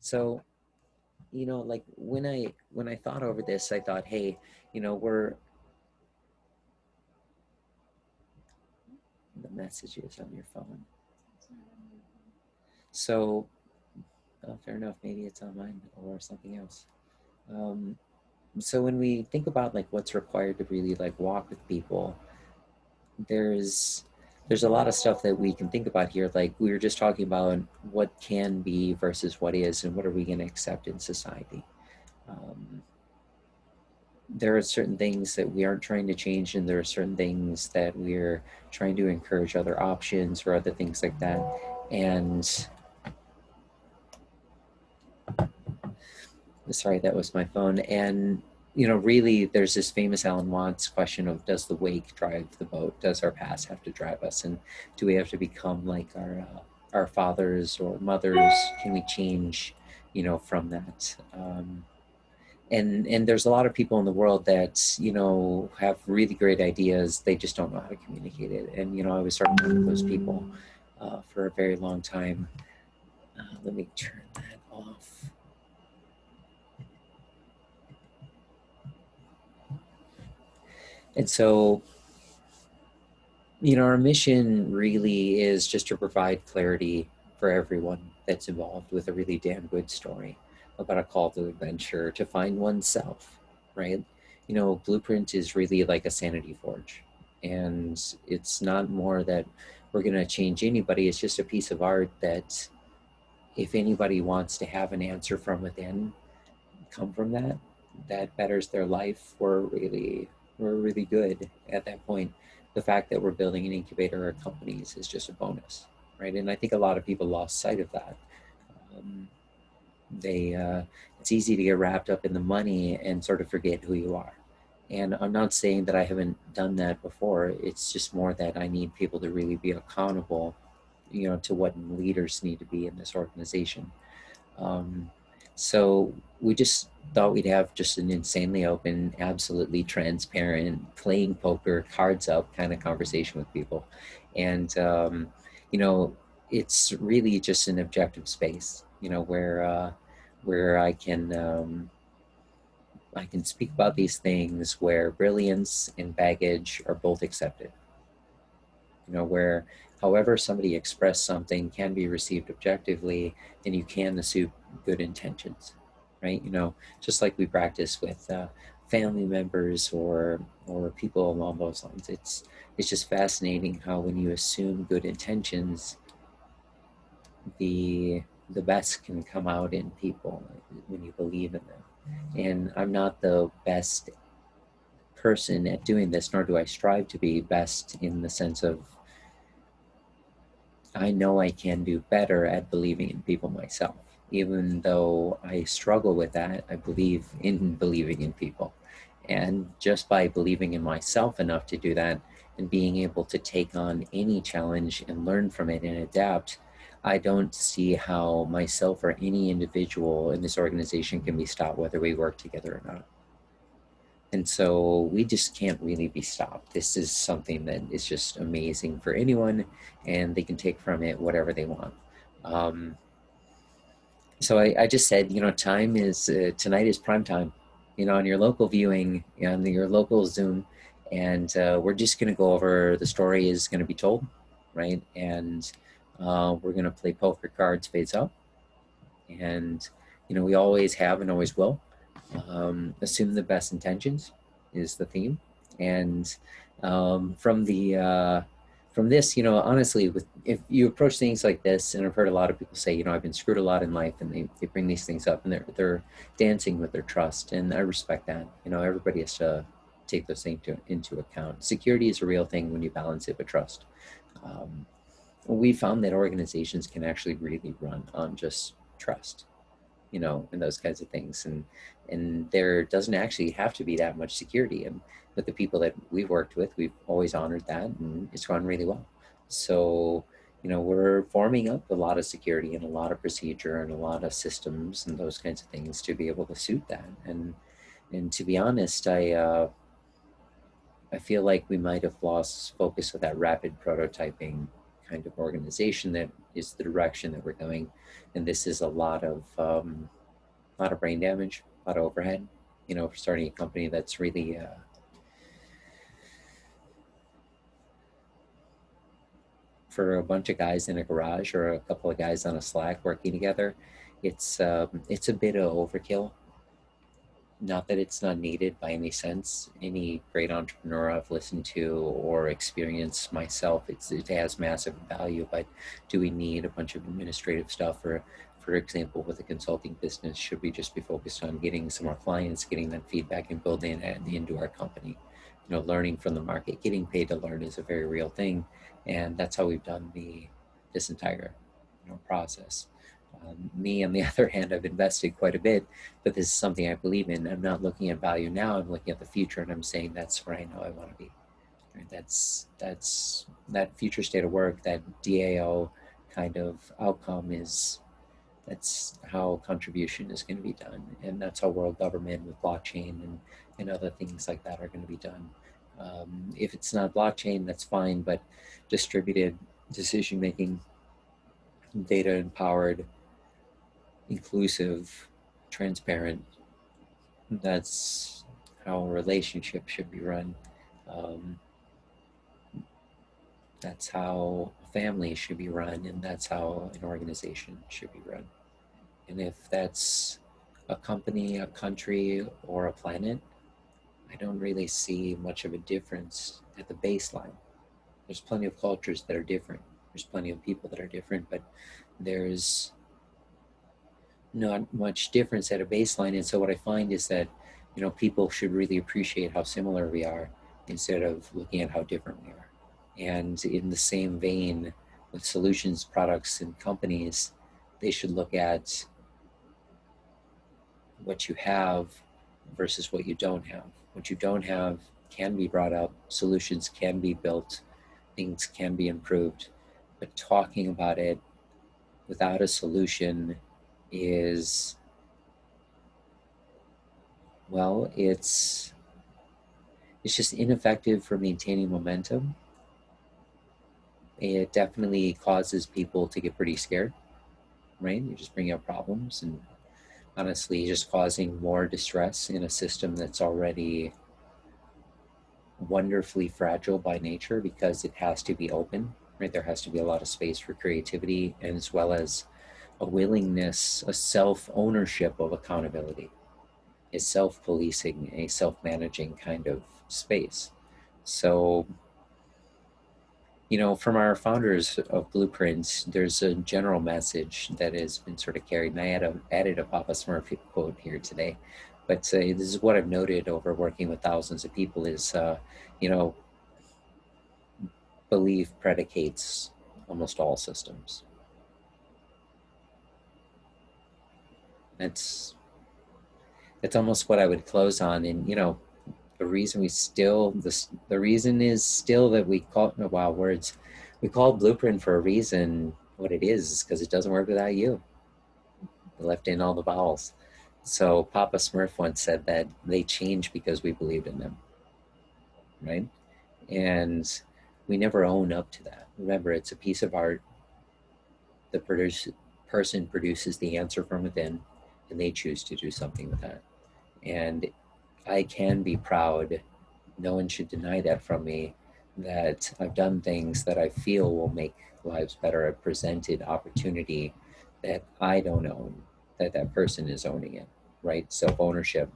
So, like when I thought over this, I thought, hey, we're the messages on your phone. So, fair enough. Maybe it's on mine or something else. Um, so when we think about like what's required to really like walk with people, there's there's a lot of stuff that we can think about here. Like we were just talking about what can be versus what is, and what are we going to accept in society. Um, there are certain things that we aren't trying to change, and there are certain things that we're trying to encourage other options or other things like that. And sorry, that was my phone. And really, there's this famous Alan Watts question of, does the wake drive the boat? Does our past have to drive us? And do we have to become like our fathers or mothers? Can we change, from that? And there's a lot of people in the world that have really great ideas. They just don't know how to communicate it. And I was sort of one of those people for a very long time. Let me turn that off. And so, our mission really is just to provide clarity for everyone that's involved with a really damn good story about a call to adventure to find oneself, right? Bluprnt is really like a sanity forge. And it's not more that we're going to change anybody. It's just a piece of art that if anybody wants to have an answer from within, come from that betters their life. We're really good at that point. The fact that we're building an incubator of companies is just a bonus, right? And I think a lot of people lost sight of that. Um, they It's easy to get wrapped up in the money and sort of forget who you are. And I'm not saying that I haven't done that before. It's just more that I need people to really be accountable, to what leaders need to be in this organization. Um, so we just thought we'd have just an insanely open, absolutely transparent, playing poker, cards up kind of conversation with people. And, you know, it's really just an objective space, where I can speak about these things where brilliance and baggage are both accepted, where however somebody expressed something can be received objectively, and you can assume good intentions, right? Just like we practice with family members or people along those lines. It's just fascinating how when you assume good intentions, the best can come out in people when you believe in them. And I'm not the best person at doing this, nor do I strive to be best in the sense of I know I can do better at believing in people myself. Even though I struggle with that, I believe in believing in people. And just by believing in myself enough to do that and being able to take on any challenge and learn from it and adapt, I don't see how myself or any individual in this organization can be stopped, whether we work together or not. And so we just can't really be stopped. This is something that is just amazing for anyone, and they can take from it whatever they want. Um, so I just said, time is tonight is prime time, on your local viewing, on your local Zoom. And we're just going to go over the story is going to be told, right? And we're going to play poker cards face up. And, we always have and always will. Assume the best intentions is the theme. And from this, honestly, if you approach things like this, and I've heard a lot of people say, I've been screwed a lot in life, and they bring these things up, and they're dancing with their trust, and I respect that. Everybody has to take those things into account. Security is a real thing when you balance it with trust. Um, we found that organizations can actually really run on just trust, and those kinds of things. And there doesn't actually have to be that much security. And with the people that we've worked with, we've always honored that, and it's gone really well. So, we're forming up a lot of security and a lot of procedure and a lot of systems and those kinds of things to be able to suit that. And to be honest, I feel like we might have lost focus of that rapid prototyping kind of organization that is the direction that we're going. And this is a lot of brain damage, a lot of overhead, for starting a company that's really for a bunch of guys in a garage or a couple of guys on a Slack working together. It's a bit of overkill. Not that it's not needed by any sense. Any great entrepreneur I've listened to or experienced myself, it has massive value. But do we need a bunch of administrative stuff? Or, for example, with a consulting business, should we just be focused on getting some more clients, getting that feedback, and building it into our company? Learning from the market, getting paid to learn is a very real thing, and that's how we've done this entire process. Me, on the other hand, I've invested quite a bit, but this is something I believe in. I'm not looking at value now. I'm looking at the future, and I'm saying that's where I know I want to be. Right? That's that future state of work, that DAO kind of outcome is that's how contribution is going to be done, and that's how world government with blockchain and other things like that are going to be done. If it's not blockchain, that's fine, but distributed decision making, data empowered, inclusive, transparent. That's how a relationship should be run. Um, that's how a family should be run, and that's how an organization should be run. And if that's a company, a country, or a planet, I don't really see much of a difference at the baseline. There's plenty of cultures that are different. There's plenty of people that are different, but there's not much difference at a baseline. And so what I find is that, people should really appreciate how similar we are instead of looking at how different we are. And in the same vein, with solutions, products, and companies, they should look at what you have versus what you don't have. What you don't have can be brought up, solutions can be built, things can be improved, but talking about it without a solution is, well, it's just ineffective for maintaining momentum. It definitely causes people to get pretty scared, right? You just bring up problems and honestly just causing more distress in a system that's already wonderfully fragile by nature because it has to be open, right? There has to be a lot of space for creativity and as well as a willingness, a self-ownership of accountability, a self-policing, a self-managing kind of space. So, from our founders of Bluprint, there's a general message that has been sort of carried, and I added a Papa Smurf quote here today. But this is what I've noted over working with thousands of people is, you know, belief predicates almost all systems. That's almost what I would close on. And the reason the reason is still that we call wow words, we call Bluprint for a reason. What it is because it doesn't work without you. We left in all the vowels. So Papa Smurf once said that they change because we believed in them, right? And we never own up to that. Remember, it's a piece of art. The person produces the answer from within, and they choose to do something with that. And I can be proud, no one should deny that from me, that I've done things that I feel will make lives better. I've presented opportunity that I don't own, that that person is owning it, right? Self-ownership,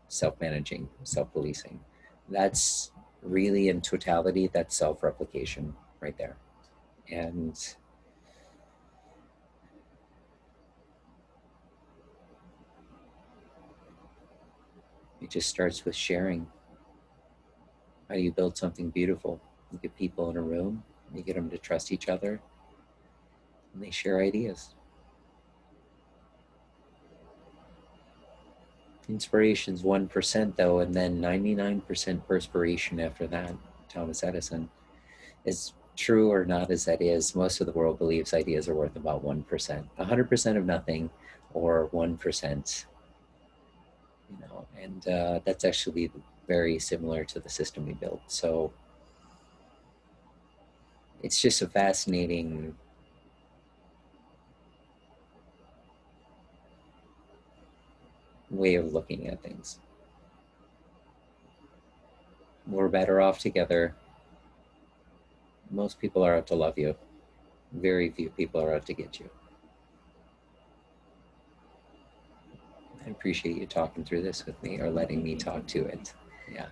self-managing, self-policing. That's really in totality, that's self-replication right there. And it just starts with sharing. How do you build something beautiful? You get people in a room, you get them to trust each other, and they share ideas. Inspiration's 1% though, and then 99% perspiration after that. Thomas Edison. As true or not as that is, most of the world believes ideas are worth about 1%. 100% of nothing or 1%, and that's actually very similar to the system we built. So it's just a fascinating way of looking at things. We're better off together. Most people are out to love you. Very few people are out to get you. I appreciate you talking through this with me or letting me talk to it. Yeah.